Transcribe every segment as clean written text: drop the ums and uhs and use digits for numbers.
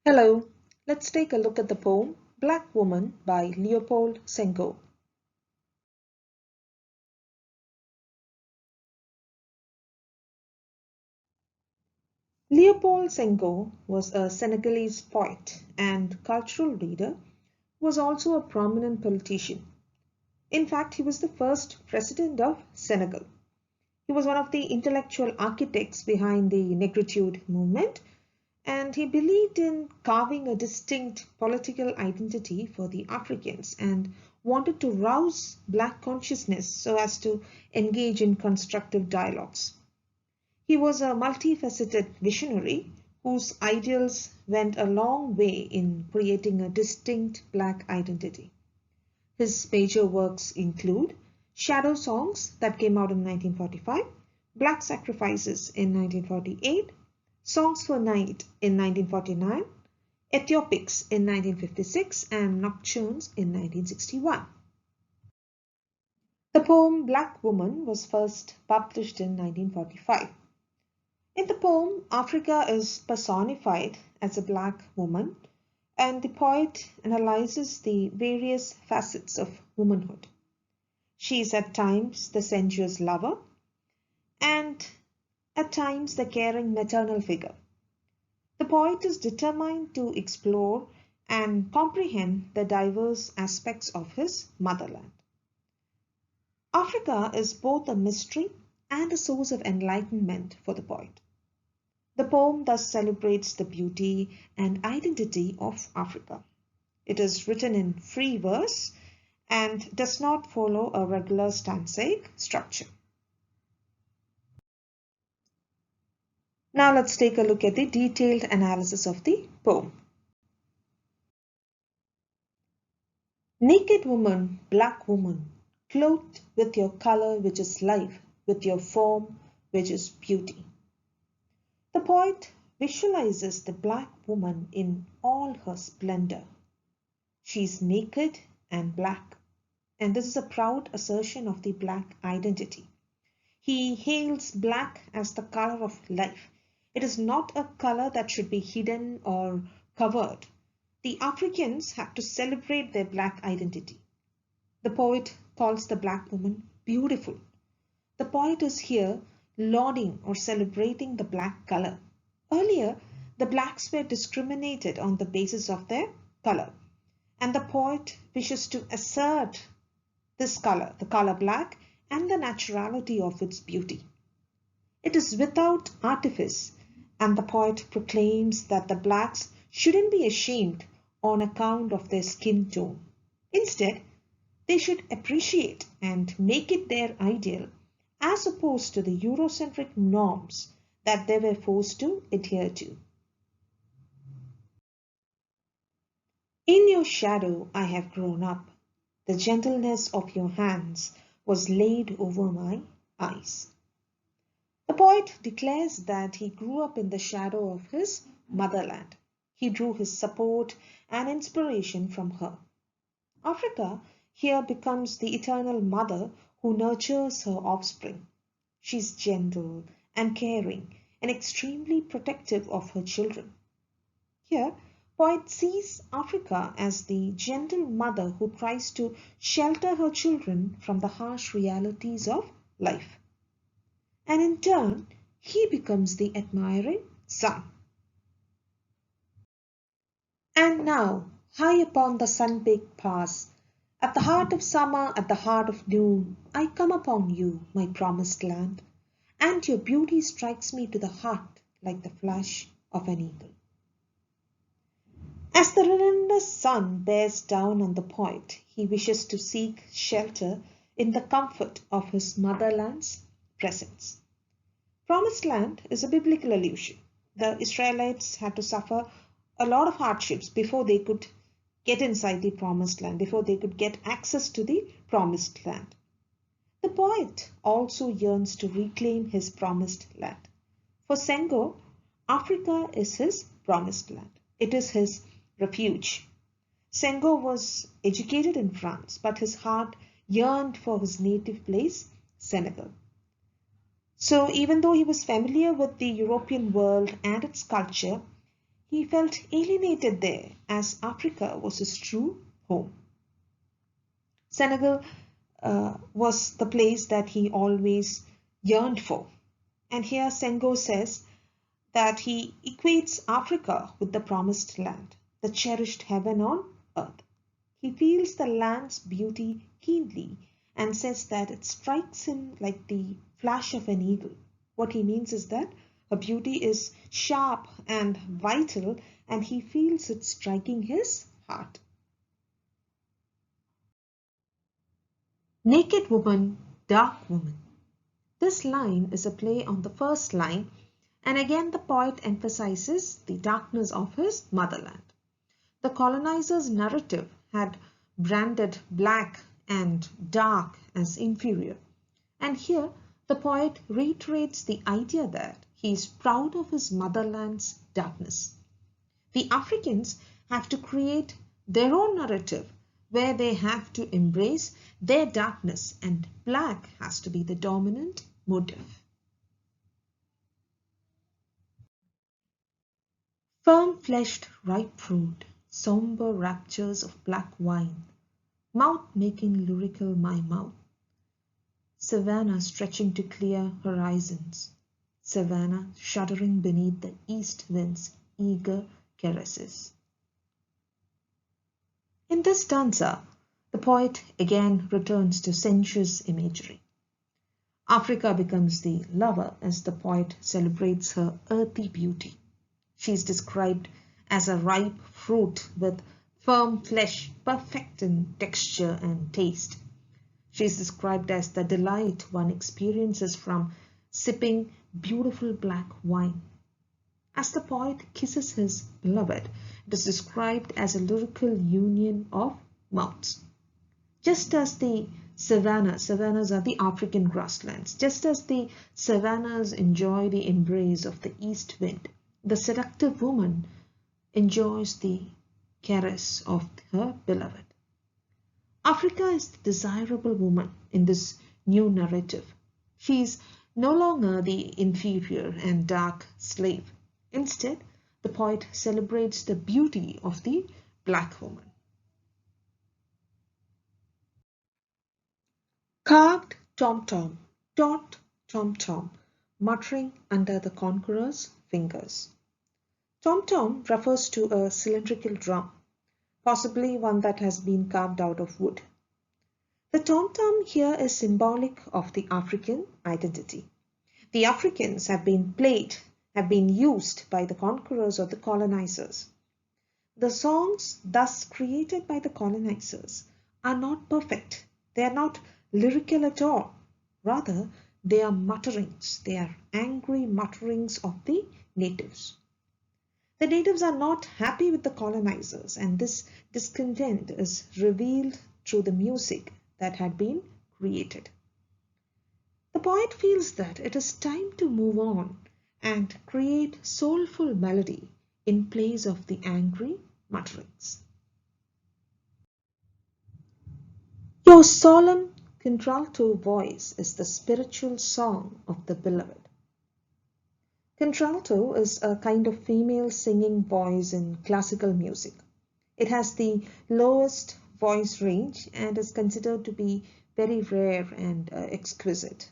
Hello, let's take a look at the poem Black Woman by Leopold Senghor. Leopold Senghor was a Senegalese poet and cultural leader who was also a prominent politician. In fact, he was the first president of Senegal. He was one of the intellectual architects behind the Negritude movement, and he believed in carving a distinct political identity for the Africans and wanted to rouse Black consciousness so as to engage in constructive dialogues. He was a multifaceted visionary whose ideals went a long way in creating a distinct Black identity. His major works include Shadow Songs that came out in 1945, Black Sacrifices in 1948, Songs for Night in 1949, Ethiopics in 1956, and Nocturnes in 1961. The poem Black Woman was first published in 1945. In the poem, Africa is personified as a Black woman, and the poet analyzes the various facets of womanhood. She is at times the sensuous lover and at times the caring maternal figure. The poet is determined to explore and comprehend the diverse aspects of his motherland. Africa is both a mystery and a source of enlightenment for the poet. The poem thus celebrates the beauty and identity of Africa. It is written in free verse and does not follow a regular stanzaic structure. Now let's take a look at the detailed analysis of the poem. Naked woman, black woman, clothed with your color which is life, with your form which is beauty. The poet visualizes the Black woman in all her splendor. She is naked and black, and this is a proud assertion of the Black identity. He hails black as the color of life. It is not a color that should be hidden or covered. The Africans have to celebrate their Black identity. The poet calls the Black woman beautiful. The poet is here lauding or celebrating the Black color. Earlier, the Blacks were discriminated on the basis of their color, and the poet wishes to assert this color, the color Black, and the naturality of its beauty. It is without artifice, and the poet proclaims that the Blacks shouldn't be ashamed on account of their skin tone. Instead, they should appreciate and make it their ideal as opposed to the Eurocentric norms that they were forced to adhere to. In your shadow I have grown up. The gentleness of your hands was laid over my eyes. The poet declares that he grew up in the shadow of his motherland. He drew his support and inspiration from her. Africa here becomes the eternal mother who nurtures her offspring. She is gentle and caring and extremely protective of her children. Here, poet sees Africa as the gentle mother who tries to shelter her children from the harsh realities of life. And in turn, he becomes the admiring son. And now, high upon the sun-baked pass, at the heart of summer, at the heart of noon, I come upon you, my promised land, and your beauty strikes me to the heart like the flash of an eagle. As the relentless sun bears down on the poet, he wishes to seek shelter in the comfort of his motherland's presence. Promised land is a biblical allusion. The Israelites had to suffer a lot of hardships before they could get inside the promised land, before they could get access to the promised land. The poet also yearns to reclaim his promised land. For Senghor, Africa is his promised land. It is his refuge. Senghor was educated in France, but his heart yearned for his native place, Senegal. So even though he was familiar with the European world and its culture, He felt alienated there as Africa was his true home. Senegal was the place that he always yearned for. And here Senghor says that he equates Africa with the promised land, the cherished heaven on earth. He feels the land's beauty keenly and says that it strikes him like the flash of an eagle. What he means is that her beauty is sharp and vital, and he feels it striking his heart. Naked woman, dark woman. This line is a play on the first line, and again the poet emphasizes the darkness of his motherland. The colonizer's narrative had branded black and dark as inferior, and here the poet reiterates the idea that he is proud of his motherland's darkness. The Africans have to create their own narrative where they have to embrace their darkness, and black has to be the dominant motive. Firm-fleshed ripe fruit, somber raptures of black wine, mouth making lyrical my mouth. Savannah stretching to clear horizons, Savannah shuddering beneath the east wind's eager caresses. In this stanza, the poet again returns to sensuous imagery. Africa becomes the lover as the poet celebrates her earthy beauty. She is described as a ripe fruit with firm flesh, perfect in texture and taste. She is described as the delight one experiences from sipping beautiful black wine. As the poet kisses his beloved, it is described as a lyrical union of mouths. Just as the savannas are the African grasslands, just as the savannas enjoy the embrace of the east wind, the seductive woman enjoys the caress of her beloved. Africa is the desirable woman in this new narrative. She is no longer the inferior and dark slave. Instead, the poet celebrates the beauty of the black woman. Carved tom-tom, dot tom-tom, muttering under the conqueror's fingers. Tom-tom refers to a cylindrical drum, possibly one that has been carved out of wood. The tom-tom here is symbolic of the African identity. The Africans have been used by the conquerors or the colonizers. The songs thus created by the colonizers are not perfect. They are not lyrical at all. Rather, they are mutterings. They are angry mutterings of the natives. The natives are not happy with the colonizers, and this discontent is revealed through the music that had been created. The poet feels that it is time to move on and create soulful melody in place of the angry mutterings. Your solemn contralto voice is the spiritual song of the beloved. Contralto is a kind of female singing voice in classical music. It has the lowest voice range and is considered to be very rare and exquisite.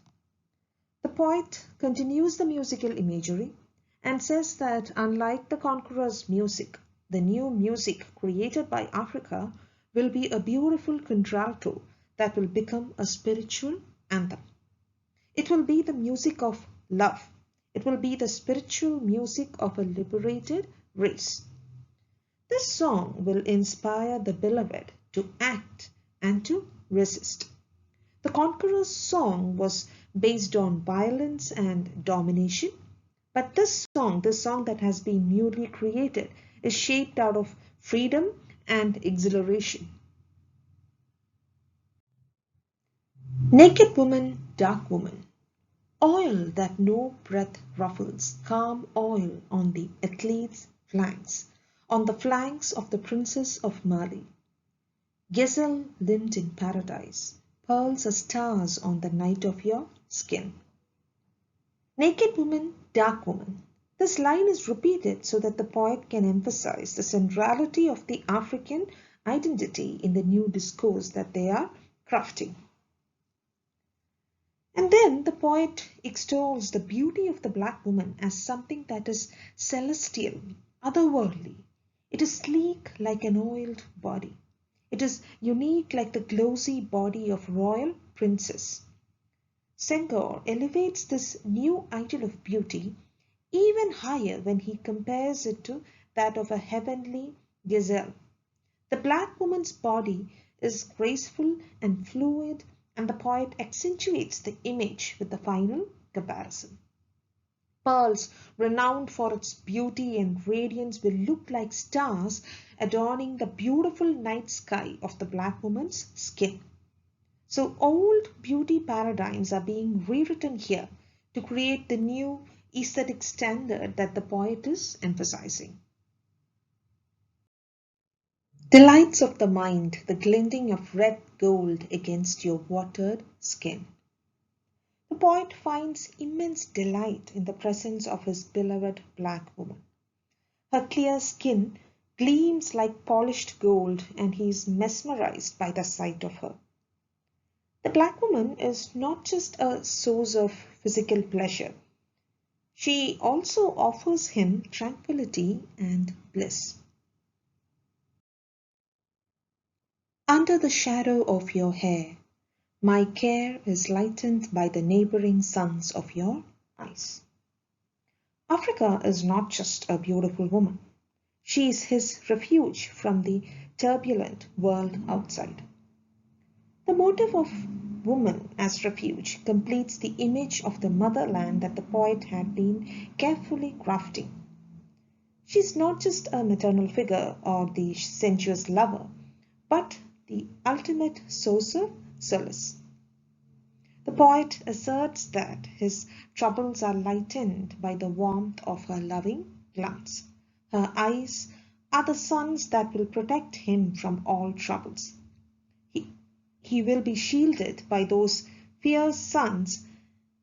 The poet continues the musical imagery and says that unlike the conqueror's music, the new music created by Africa will be a beautiful contralto that will become a spiritual anthem. It will be the music of love. It will be the spiritual music of a liberated race. This song will inspire the beloved to act and to resist. The conqueror's song was based on violence and domination, but this song that has been newly created, is shaped out of freedom and exhilaration. Naked woman, dark woman. Oil that no breath ruffles, calm oil on the athlete's flanks, on the flanks of the princess of Mali. Gazelle limbed in paradise, pearls are stars on the night of your skin. Naked woman, dark woman. This line is repeated so that the poet can emphasize the centrality of the African identity in the new discourse that they are crafting. And then the poet extols the beauty of the black woman as something that is celestial, otherworldly. It is sleek like an oiled body. It is unique like the glossy body of royal princess. Senghor elevates this new ideal of beauty even higher when he compares it to that of a heavenly gazelle. The black woman's body is graceful and fluid, and the poet accentuates the image with the final comparison. Pearls, renowned for its beauty and radiance, will look like stars adorning the beautiful night sky of the black woman's skin. So old beauty paradigms are being rewritten here to create the new aesthetic standard that the poet is emphasizing. Delights of the mind, the glinting of red gold against your watered skin. The poet finds immense delight in the presence of his beloved black woman. Her clear skin gleams like polished gold, and he is mesmerized by the sight of her. The black woman is not just a source of physical pleasure. She also offers him tranquility and bliss. Under the shadow of your hair, my care is lightened by the neighboring suns of your eyes. Africa is not just a beautiful woman. She is his refuge from the turbulent world outside. The motive of woman as refuge completes the image of the motherland that the poet had been carefully crafting. She is not just a maternal figure or the sensuous lover, but the ultimate source of solace. The poet asserts that his troubles are lightened by the warmth of her loving glance. Her eyes are the suns that will protect him from all troubles. He will be shielded by those fierce suns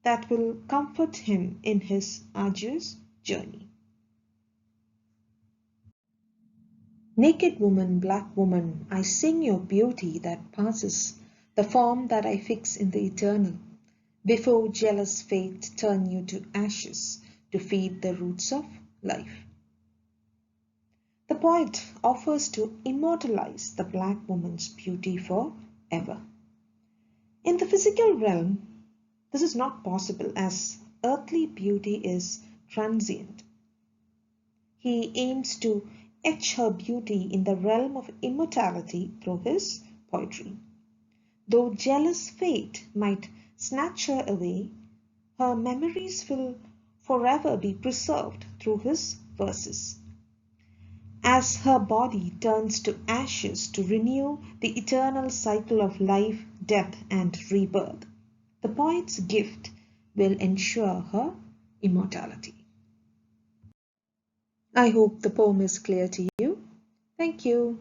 that will comfort him in his arduous journey. Naked woman, black woman, I sing your beauty that passes, the form that I fix in the eternal, before jealous fate turn you to ashes to feed the roots of life. The poet offers to immortalize the black woman's beauty forever. In the physical realm, this is not possible as earthly beauty is transient. He aims to etch her beauty in the realm of immortality through his poetry. Though jealous fate might snatch her away, her memories will forever be preserved through his verses. As her body turns to ashes to renew the eternal cycle of life, death, and rebirth, the poet's gift will ensure her immortality. I hope the poem is clear to you. Thank you.